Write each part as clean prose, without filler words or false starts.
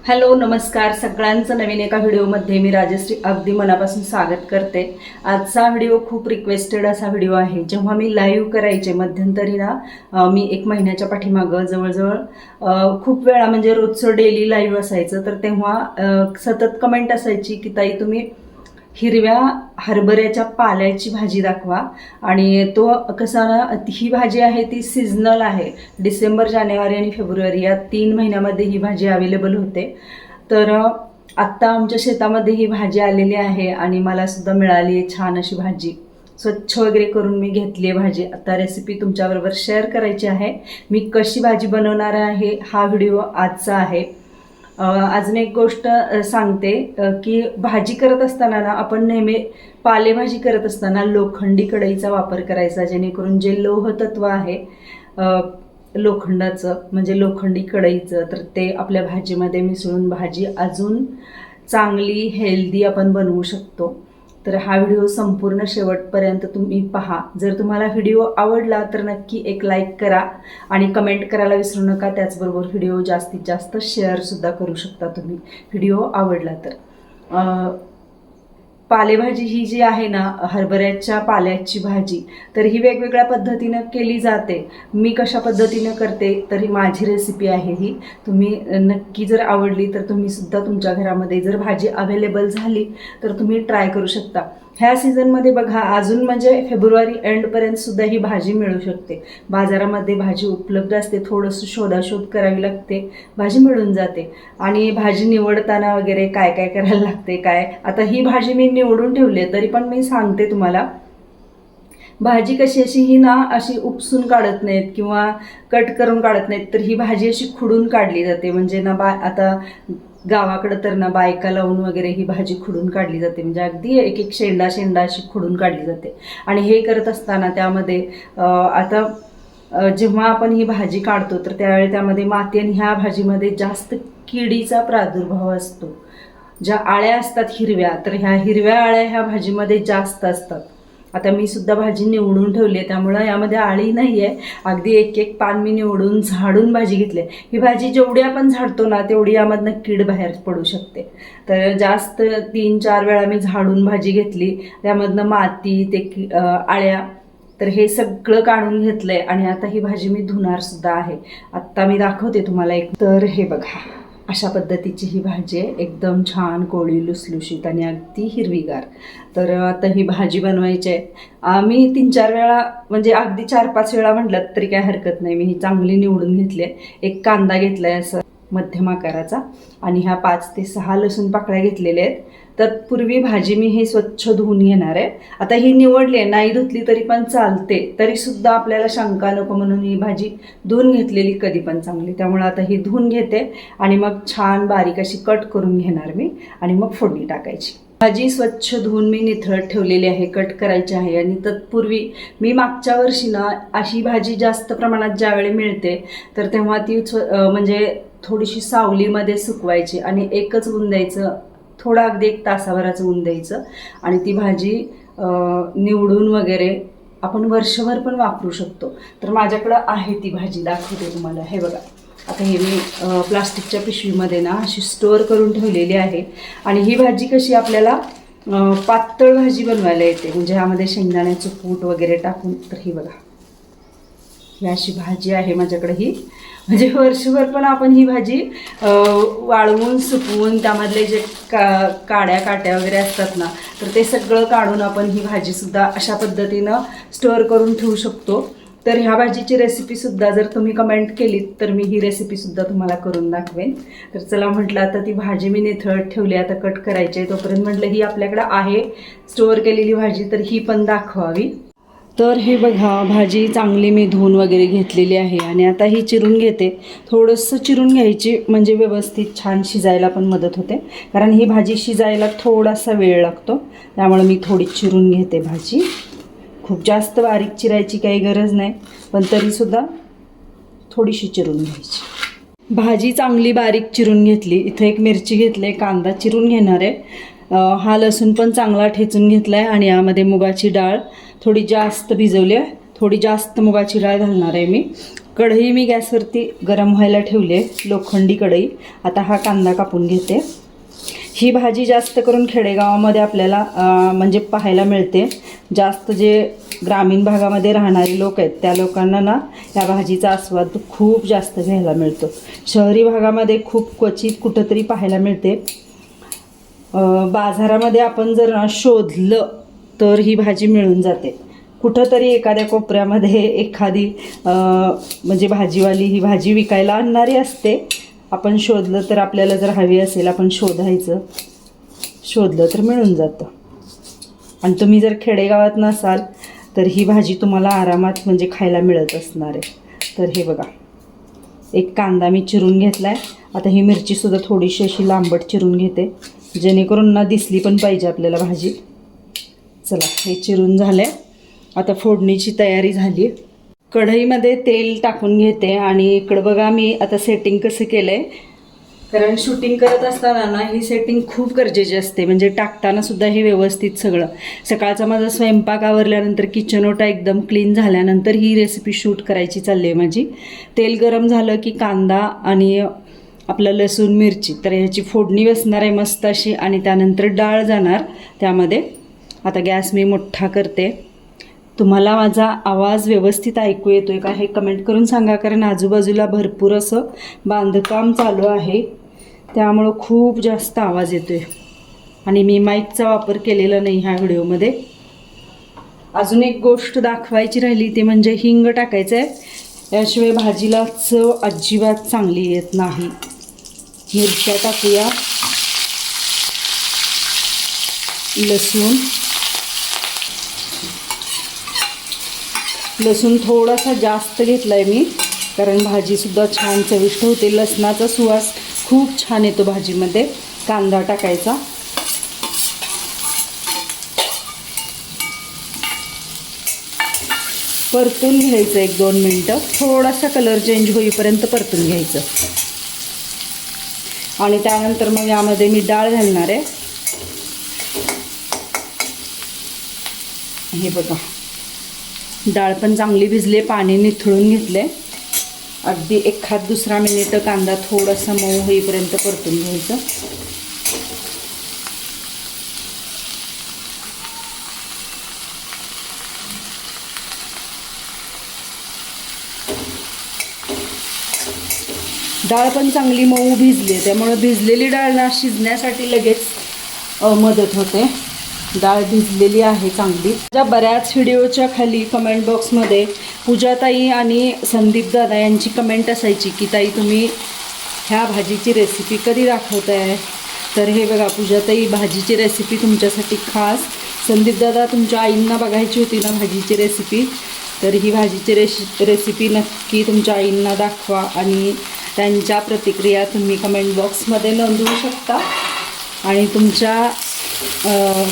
Hello नमस्कार सगळ्यांचं नवीन एका व्हिडिओमध्ये मी राजश्री अगदी मनापासून स्वागत करते। आजचा व्हिडिओ खूप रिक्वेस्टेड असा व्हिडिओ आहे। जेव्हा मी लाईव्ह करायचे मध्यंतरी ना मी 1 महिन्याच्या पाठीमागं जवळजवळ खूप वेळा म्हणजे रोजचं डेली लाईव्ह असायचं, तर तेव्हा सतत कमेंट असायची की ताई तुम्ही हिरव्या हरभऱ्याच्या पाल्याची भाजी दाखवा। आणि तो कसा ना ही भाजी आहे ती सीझनल आहे, डिसेंबर जानेवारी आणि फेब्रुवारी या 3 महिन्यामध्ये ही भाजी अवेलेबल होते। तर आत्ता आमच्या शेतामध्ये ही भाजी आलेली आहे आणि मला सुद्धा मिळाली आहे छान अशी भाजी। स्वच्छ वगैरे करून मी घेतली आहे भाजी। आता रेसिपी तुमच्याबरोबर शेअर करायची आहे। मी कशी भाजी बनवणार आहे हा व्हिडिओ आजचा आहे। अजून एक गोष्ट सांगते की भाजी करत असताना ना आपण नेहमी पालेभाजी करत असताना लोखंडी कढईचा वापर करायचा, जेणेकरून जे लोहतत्व आहे लोखंडाचं म्हणजे लोखंडी कढईचं तर ते आपल्या भाजीमध्ये मिसळून भाजी अजून चांगली हेल्दी आपण बनवू शकतो। तर हा व्हिडिओ संपूर्ण शेवटपर्यंत तुम्ही पहा। जर तुम्हाला व्हिडिओ आवडला तर नक्की एक लाईक करा आणि कमेंट करायला विसरू नका। त्याचबरोबर व्हिडिओ जास्तीत जास्त शेअरसुद्धा करू शकता तुम्ही व्हिडिओ आवडला तर। पालेभाजी ही जी आहे ना हरभऱ्याच्या पाल्याची भाजी, तर ही वेगवेगळ्या पद्धतीनं केली जाते। मी कशा पद्धतीनं करते तर ही माझी रेसिपी आहे। ही तुम्ही नक्की जर आवडली तर तुम्ही सुद्धा तुमच्या घरामध्ये जर भाजी अवेलेबल झाली तर तुम्ही ट्राय करू शकता। ह्या सीझनमध्ये बघा अजून म्हणजे फेब्रुवारी एंडपर्यंत सुद्धा ही भाजी मिळू शकते। बाजारामध्ये भाजी उपलब्ध असते, थोडंसं शोधाशोध करावी लागते, भाजी मिळून जाते। आणि भाजी निवडताना वगैरे काय काय करायला लागते काय, आता ही भाजी मी निवडून ठेवली आहे तरी पण मी सांगते तुम्हाला। भाजी कशी अशी ही ना अशी उपसून काढत नाहीत किंवा कट करून काढत नाहीत, तर ही भाजी अशी खुडून काढली जाते। म्हणजे ना आता गावाकडं तर ना बायका लावून वगैरे ही भाजी खुडून काढली जाते, म्हणजे अगदी एक एक शेंडा शेंडा अशी खुडून काढली जाते। आणि हे करत असताना त्यामध्ये आता जेव्हा आपण ही भाजी काढतो तर त्यावेळी त्यामध्ये माती आणि ह्या भाजीमध्ये जास्त किडीचा प्रादुर्भाव असतो। ज्या आळ्या असतात हिरव्या, तर ह्या हिरव्या आळ्या ह्या भाजीमध्ये जास्त असतात। आता मी सुद्धा भाजी निवडून ठेवली आहे त्यामुळं यामध्ये आळी नाही आहे। अगदी एक एक पान मी निवडून झाडून भाजी घेतली। ही भाजी जेवढी आपण झाडतो ना तेवढी यामधनं कीड बाहेर पडू शकते, तर जास्त 3-4 वेळा मी झाडून भाजी घेतली। त्यामधनं माती ते आळ्या तर हे सगळं काढून घेतलंय आणि आता ही भाजी मी धुणार सुद्धा आहे। आत्ता मी दाखवते तुम्हाला एक, तर हे बघा अशा पद्धतीची ही भाजी आहे, एकदम छान कोळी लुसलुशीत आणि अगदी हिरवीगार। तर आता ही भाजी बनवायची आहे। मी 3-4 वेळा म्हणजे अगदी 4-5 वेळा म्हटलं तरी काय हरकत नाही। मी ही चांगली निवडून घेतली आहे। एक कांदा घेतला आहे असं मध्यम आकाराचा आणि ह्या 5 ते 6 लसूण पाकळ्या घेतलेल्या आहेत। तत्पूर्वी भाजी मी हे स्वच्छ धुवून घेणार आहे। आता ही निवडली आहे, नाही धुतली तरी पण चालते, तरी सुद्धा आपल्याला शंका नको म्हणून ही भाजी धुवून घेतलेली कधी पण चांगली। त्यामुळे आता ही धुवून घेते आणि मग छान बारीक अशी कट करून घेणार मी आणि मग फोडणी टाकायची। भाजी स्वच्छ धुवून मी निथळत ठेवलेली आहे, कट करायची आहे। आणि तत्पूर्वी मी मागच्या वर्षी ना अशी भाजी जास्त प्रमाणात ज्यावेळी मिळते तर तेव्हा ती म्हणजे थोडीशी सावलीमध्ये सुकवायची आणि एकच ऊन द्यायचं, थोडं अगदी 1 तासाभराचं ऊन द्यायचं आणि ती भाजी निवडून वगैरे आपण वर्षभर पण वापरू शकतो। तर माझ्याकडं आहे ती भाजी, दाखवते तुम्हाला। हे बघा आता हे मी प्लास्टिकच्या पिशवीमध्ये ना अशी स्टोअर करून ठेवलेली आहे। आणि ही भाजी कशी आपल्याला पातळ भाजी बनवायला येते, म्हणजे ह्यामध्ये शेंगदाण्याचं कूट वगैरे टाकून। तर ही बघा ही अशी भाजी आहे माझ्याकडे ही, म्हणजे वर्षभर पण आपण ही भाजी वाळवून सुकवून त्यामधले जे काड्या काट्या वगैरे असतात ना तर ते सगळं काढून आपण ही भाजीसुद्धा अशा पद्धतीनं स्टोअर करून ठेवू शकतो। तर ह्या भाजीची रेसिपीसुद्धा जर तुम्ही कमेंट केलीत तर मी ही रेसिपीसुद्धा तुम्हाला करून दाखवेन। तर चला म्हटलं आता ती भाजी मी निथळत ठेवली, आता कट करायची आहे। तोपर्यंत म्हटलं ही आपल्याकडे आहे स्टोअर केलेली भाजी, तर ही पण दाखवावी। तर हे बघा भाजी चांगली मी धुवून वगैरे घेतलेली आहे आणि आता ही चिरून घेते। थोडंसं चिरून घ्यायची म्हणजे व्यवस्थित छान शिजायला पण मदत होते, कारण ही भाजी शिजायला थोडासा वेळ लागतो, त्यामुळे मी थोडी चिरून घेते भाजी। खूप जास्त बारीक चिरायची काही गरज नाही, पण तरीसुद्धा थोडीशी चिरून घ्यायची। भाजी चांगली बारीक चिरून घेतली। इथं एक मिरची घेतली, कांदा चिरून घेणार आहे। हा लसूण पण चांगला ठेचून घेतला आहे आणि यामध्ये मुगाची डाळ थोडी जास्त भिजवली आहे, थोडी जास्त मुगाची डाळ घालणार आहे मी। कढई मी गॅसवरती गरम व्हायला ठेवले, लोखंडी कढई. आता हा कांदा कापून घेते. ही भाजी जास्त करून खेडेगावामध्ये आपल्याला म्हणजे पाहायला मिळते. जास्त जे ग्रामीण भागामध्ये राहणारे लोक आहेत त्या लोकांना ना या भाजीचा आस्वाद खूप जास्त घ्यायला मिळतो. शहरी भागामध्ये खूप क्वचित कुठंतरी पाहायला मिळते. बाजारामध्ये आपण जर शोधलं तर ही भाजी मिळून जाते. कुठंतरी एखाद्या कोपऱ्यामध्ये एखादी म्हणजे भाजीवाली ही भाजी विकायला आणणारी असते. आपण शोधलं तर, आपल्याला जर हवी असेल आपण शोधायचं, शोधलं तर मिळून जातं. आणि तुम्ही जर खेडेगावात नसाल तर ही भाजी तुम्हाला आरामात म्हणजे खायला मिळत असणार आहे. तर हे बघा, एक कांदा मी चिरून घेतला आहे. आता ही मिरचीसुद्धा थोडीशी अशी लांबट चिरून घेते, जेणेकरून ना दिसली पण पाहिजे आपल्याला भाजी. चला, हे चिरून झालं आहे. आता फोडणीची तयारी झाली. कढईमध्ये तेल टाकून घेते आणि इकडं बघा मी आता सेटिंग कसं केलं आहे. कारण शूटिंग करत असताना ना ही सेटिंग खूप गरजेची असते. म्हणजे टाकताना सुद्धा हे व्यवस्थित सगळं. सकाळचा माझा स्वयंपाक आवरल्यानंतर, किचन ओटा एकदम क्लीन झाल्यानंतर ही रेसिपी शूट करायची चालली आहे माझी. तेल गरम झालं की कांदा आणि आपलं लसूण मिरची, तर ह्याची फोडणी बसणार आहे मस्त अशी. आणि त्यानंतर डाळ जाणार त्यामध्ये. आता गॅस मी मोठा करते. तुम्हाला माझा आवाज व्यवस्थित ऐकू येतो आहे का हे कमेंट करून सांगा. कारण आजूबाजूला भरपूर असं बांधकाम चालू आहे, त्यामुळं खूप जास्त आवाज येतो आहे. आणि मी माईकचा वापर केलेला नाही ह्या व्हिडिओमध्ये. अजून एक गोष्ट दाखवायची राहिली ते म्हणजे हिंग टाकायचं आहे. याशिवाय भाजीला चव अजिबात चांगली येत नाही. मिरच्या टाकूया, लसूण थोडासा जास्त घेतला आहे मी, कारण भाजीसुद्धा छान चविष्ट होते. लसणाचा सुवास खूप छान येतो भाजीमध्ये. कांदा टाकायचा, परतून घ्यायचं 1-2 मिनटं. थोडासा कलर चेंज होईपर्यंत परतून घ्यायचं. आणि त्यानंतर मग यामध्ये मी डाळ घालणार आहे. हे बघा, डाळ पण चांगली भिजले, पाणी निथळून घेतले. अगदी 1-2 मिनिटं कांदा थोडासा मऊ होईपर्यंत परतून घ्यायचं. डाळ पण चांगली मऊ भिजली, त्यामुळे भिजलेली डाळ ना शिजण्यासाठी लगेच मदत होते. डाळ भिजलेली आहे चांगली. ज्या बऱ्याच व्हिडिओच्या खाली कमेंट बॉक्समध्ये पूजाताई आणि संदीप दादा यांची कमेंट असायची की ताई तुम्ही ह्या भाजीची रेसिपी कधी दाखवताय. तर हे बघा, पूजाताई भाजीची रेसिपी तुमच्यासाठी खास. संदीप दादा, तुमच्या आईंना बघायची होती ना भाजीची रेसिपी, तर ही भाजीची रेसिपी नक्की तुमच्या आईंना दाखवा. आणि त्यांच्या प्रतिक्रिया तुम्ही कमेंट बॉक्समध्ये नोंदवू शकता. आणि तुमच्या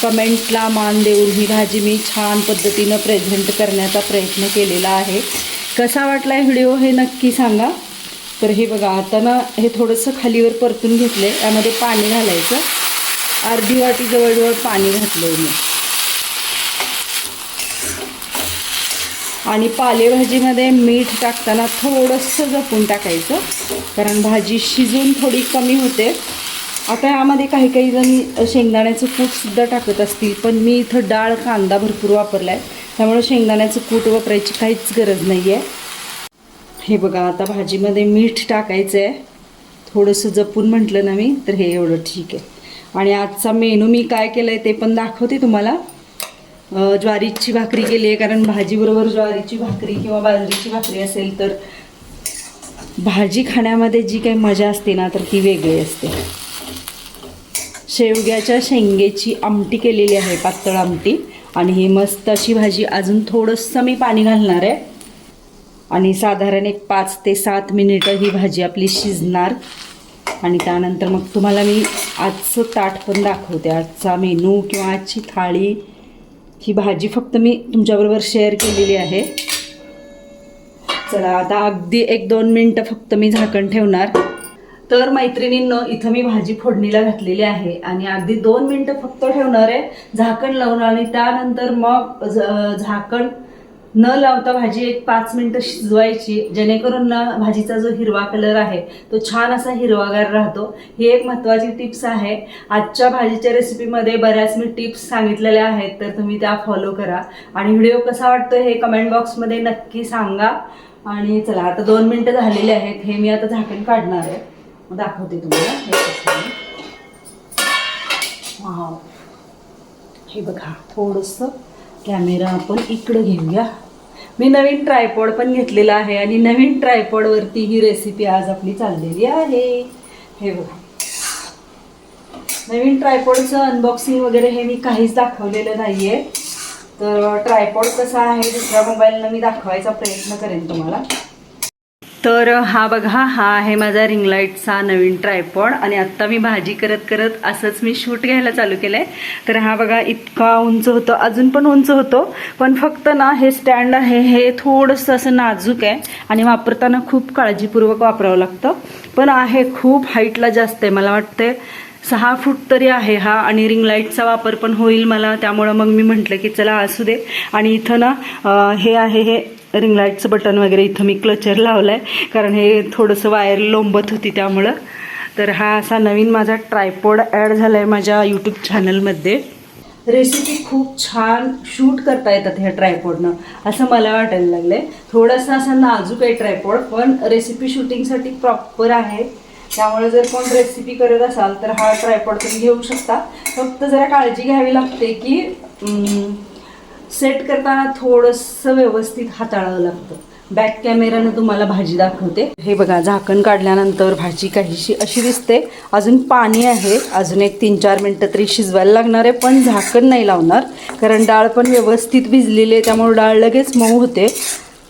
कमेंटला मान देऊन ही भाजी मी छान पद्धतीनं प्रेझेंट करण्याचा प्रयत्न केलेला आहे. कसा वाटला आहे व्हिडिओ हे नक्की सांगा. तर हे बघा, आता ना हे थोडंसं खालीवर परतून घेतले. यामध्ये पाणी घालायचं. अर्धी वाटी जवळजवळ पाणी घातलं मी. आणि पालेभाजीमध्ये मीठ टाकताना थोडंसं जपून टाकायचं, कारण भाजी शिजून थोडी कमी होते. आता यामध्ये काही काही जण शेंगदाण्याचं कूटसुद्धा टाकत असतील, पण मी इथं डाळ कांदा भरपूर वापरला आहे, त्यामुळे शेंगदाण्याचं कूट वापरायची काहीच गरज नाही आहे. हे बघा, आता भाजीमध्ये मीठ टाकायचं आहे. थोडंसं जपून म्हटलं ना मी, तर हे एवढं ठीक आहे. आणि आजचा मेनू मी काय केलं आहे ते पण दाखवते तुम्हाला. ज्वारीची भाकरी केली आहे, कारण भाजीबरोबर ज्वारीची भाकरी किंवा बाजरीची भाकरी असेल तर भाजी खाण्यामध्ये जी काही मजा असते ना, तर ती वेगळी असते. शेवग्याच्या शेंगेची आमटी केलेली आहे, पातळ आमटी. आणि ही मस्त अशी भाजी. अजून थोडंसं मी पाणी घालणार आहे आणि साधारण एक 5 ते 7 मिनिटं ही भाजी आपली शिजणार. आणि त्यानंतर मग तुम्हाला मी आजचं ताट पण दाखवते, आजचा मेनू किंवा आजची थाळी. ही भाजी फक्त मी तुमच्याबरोबर शेअर केलेली आहे. चला, आता अगदी 1-2 मिनटं फक्त मी झाकण ठेवणार. तर मैत्रिणींनो, इथं मी भाजी फोडणीला घातलेली आहे आणि अगदी 2 मिनटं फक्त ठेवणार आहे झाकण लावून. आणि त्यानंतर मग झाकण न लावता भाजी एक 5 मिनिटं शिजवायची, जेणेकरून ना भाजीचा जो हिरवा कलर आहे तो छान असा हिरवागार राहतो. ही एक महत्त्वाची टिप्स आहे. आजच्या भाजीच्या रेसिपीमध्ये बऱ्याच मी टिप्स सांगितलेल्या आहेत, तर तुम्ही त्या फॉलो करा. आणि व्हिडिओ कसा वाटतो हे कमेंट बॉक्समध्ये नक्की सांगा. आणि चला आता 2 मिनिटं झालेले आहेत. हे मी आता झाकण काढणार आहे, दाखवते तुम्हाला. हे बघा, थोडंसं कॅमेरा आपण इकडं घेऊया. मी नवीन ट्रायपॉड पण घेतलेला आहे आणि नवीन ट्रायपॉडवरती ही रेसिपी आज आपली चाललेली आहे. हे बघा, नवीन ट्रायपॉडचं अनबॉक्सिंग वगैरे हे मी काहीच दाखवलेलं नाही आहे. तर ट्रायपॉड कसा आहे दुसऱ्या मोबाईलनं मी दाखवायचा प्रयत्न करेन तुम्हाला. तर हा बघा, हा आहे माझा रिंग लाईटचा नवीन ट्रायपॉड. आणि आत्ता मी भाजी करत करत असंच मी शूट घ्यायला चालू केलं आहे. तर हा बघा, इतका उंच होतो, अजून पण उंच होतो, पण फक्त ना हे स्टँड आहे हे थोडंसं असं नाजूक आहे आणि वापरताना खूप काळजीपूर्वक वापरावं लागतं. पण आहे खूप हाईटला जास्त आहे, मला वाटते 6 फूट तरी आहे हा. आणि रिंग लाईटचा वापर पण होईल मला, त्यामुळं मग मी म्हटलं की चला असू दे. आणि इथं ना हे आहे, हे रिंग लाईटचं बटन वगैरे इथं मी क्लचर लावलं आहे, कारण हे थोडंसं वायर लोंबत होती त्यामुळं. तर हा असा नवीन माझा ट्रायपॉड ॲड झाला आहे माझ्या यूट्यूब चॅनलमध्ये. रेसिपी खूप छान शूट करता येतात ह्या ट्रायपॉडनं, असं मला वाटायला लागलं आहे. थोडंसं असं नाजूक आहे ट्रायपॉड, पण रेसिपी शूटिंगसाठी प्रॉपर आहे. त्यामुळे जर कोण रेसिपी करत असाल तर हा ट्रायपॉड तुम्ही घेऊ शकता. फक्त जरा काळजी घ्यावी लागते की सेट करताना थोडंसं व्यवस्थित हाताळावं लागतं. बॅक कॅमेरानं तुम्हाला भाजी दाखवते. हे बघा, झाकण काढल्यानंतर भाजी काहीशी अशी दिसते. अजून पाणी आहे, अजून एक 3-4 मिनटं तरी शिजवायला लागणार आहे, पण झाकण नाही लावणार, कारण डाळ पण व्यवस्थित भिजलेली आहे, त्यामुळे डाळ लगेच मऊ होते.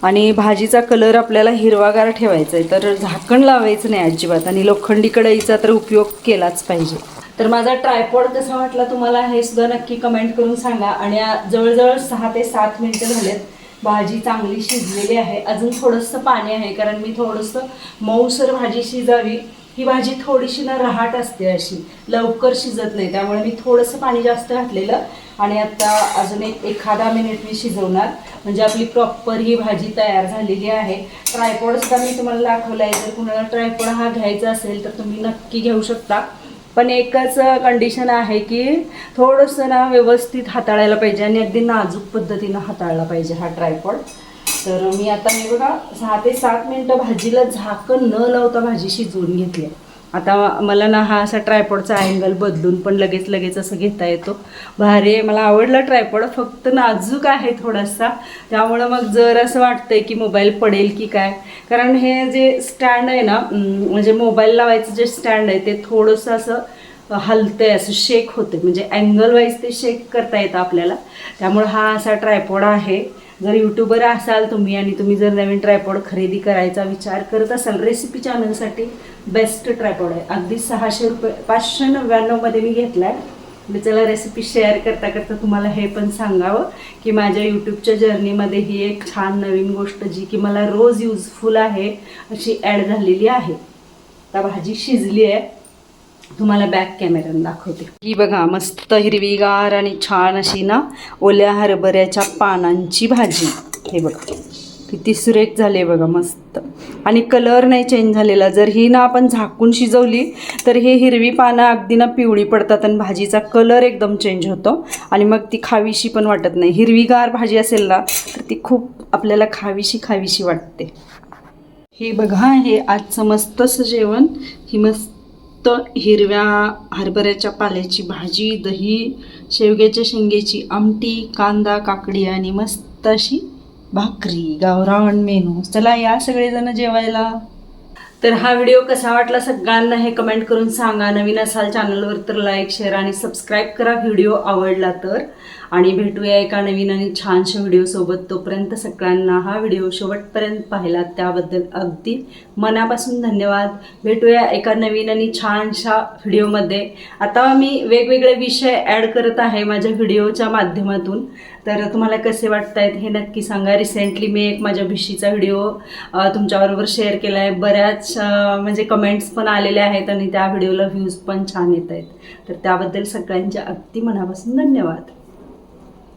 आणि भाजीचा कलर आपल्याला हिरवागार ठेवायचा आहे, तर झाकण लावायचं नाही अजिबात. आणि लोखंडी कढईचा तर उपयोग केलाच पाहिजे. तर माझा ट्रायपॉड कसा वाटला तुम्हाला हे सुद्धा नक्की कमेंट करून सांगा. आणि जवळजवळ 6 ते 7 मिनिटं झालेत. भाजी चांगली शिजलेली आहे. अजून थोडंसं पाणी आहे, कारण मी थोडंसं मऊसर भाजी शिजावी. ही भाजी थोडीशी ना रहाट असते, अशी लवकर शिजत नाही, त्यामुळे मी थोडंसं पाणी जास्त घातलेलं. आणि आता अजून एखादा मिनिट मी शिजवणार, म्हणजे आपली प्रॉपर ही भाजी तयार झालेली आहे. ट्रायपॉडसुद्धा मी तुम्हाला दाखवला आहे. जर कुणाला ट्रायपॉड हा घ्यायचा असेल तर तुम्ही नक्की घेऊ शकता. पण एकच कंडिशन आहे की थोडंसं ना व्यवस्थित हाताळायला पाहिजे आणि अगदी नाजूक पद्धतीनं हाताळला पाहिजे हा ट्रायपॉड. तर मी आता हे बघा 6 ते 7 मिनिटं भाजीला झाकण न लावता भाजी शिजवून घेतली. आता मला ना हा असा ट्रायपॉडचा अँगल बदलून पण लगेच असं घेता येतो. भारी आहे, मला आवडला ट्रायपॉड. फक्त नाजूक आहे थोडासा, त्यामुळं मग जर असं वाटतंय की मोबाईल पडेल की काय, कारण हे जे स्टँड आहे ना, म्हणजे मोबाईल लावायचं जे स्टँड आहे ते थोडंसं असं हलतंय, असं शेक होते, म्हणजे अँगल वाईज ते शेक करता येतं आपल्याला. त्यामुळं हा असा ट्रायपॉड आहे. जर यूट्यूबर असाल तुम्ही आणि तुम्ही जर नवीन ट्रायपॉड खरेदी करायचा विचार करत असाल, रेसिपी चॅनलसाठी बेस्ट ट्रायपॉड आहे. अगदी 600 रुपये, 599मध्ये मी घेतला आहे. म्हणजे चला रेसिपी शेअर करता करता तुम्हाला हे पण सांगावं की माझ्या यूट्यूबच्या जर्नीमध्ये ही एक छान नवीन गोष्ट जी की मला रोज युजफुल आहे अशी ॲड झालेली आहे. आता भाजी शिजली आहे, तुम्हाला बॅक कॅमेऱ्यानं दाखवते. ही बघा, मस्त हिरवीगार आणि छान अशी ना ओल्या हरभऱ्याच्या पानांची भाजी. हे बघा किती सुरेख झाले बघा, मस्त. आणि कलर नाही चेंज झालेला. जर ही ना आपण झाकून शिजवली तर ही हिरवी पानं अगदी ना पिवळी पडतात आणि भाजीचा कलर एकदम चेंज होतो आणि मग ती खावीशी पण वाटत नाही. हिरवीगार भाजी असेल ना तर ती खूप आपल्याला खावीशी वाटते. हे बघा, हे आजचं मस्त असं जेवण. ही मस्त हिरव्या हरभऱ्याच्या पाल्याची भाजी, दही, शेवग्याच्या शेंगेची आमटी, कांदा, काकडी आणि मस्त अशी भाकरी. गावरान मेनू. चला या सगळेजण जेवायला. तर हा व्हिडिओ कसा वाटला सगळ्यांना हे कमेंट करून सांगा. नवीन असाल चॅनलवर तर लाईक, शेअर आणि सबस्क्राईब करा व्हिडिओ आवडला तर. आणि भेटूया एका नवीन आणि छानशा व्हिडिओसोबत. तोपर्यंत सगळ्यांना हा व्हिडिओ शेवटपर्यंत पाहिला त्याबद्दल अगदी मनापासून धन्यवाद. भेटूया एका नवीन आणि छानशा व्हिडिओमध्ये. आता मी वेगवेगळे विषय ॲड करत आहे माझ्या व्हिडिओच्या माध्यमातून, तर तुम्हाला कसे वाटत आहेत हे नक्की सांगा. रिसेंटली मी एक माझ्या भिशीचा व्हिडिओ तुमच्याबरोबर शेअर केला आहे. बऱ्याच म्हणजे कमेंट्स पण आलेल्या आहेत आणि त्या व्हिडिओला व्ह्यूज पण छान येत आहेत. तर त्याबद्दल सगळ्यांच्या अगदी मनापासून धन्यवाद.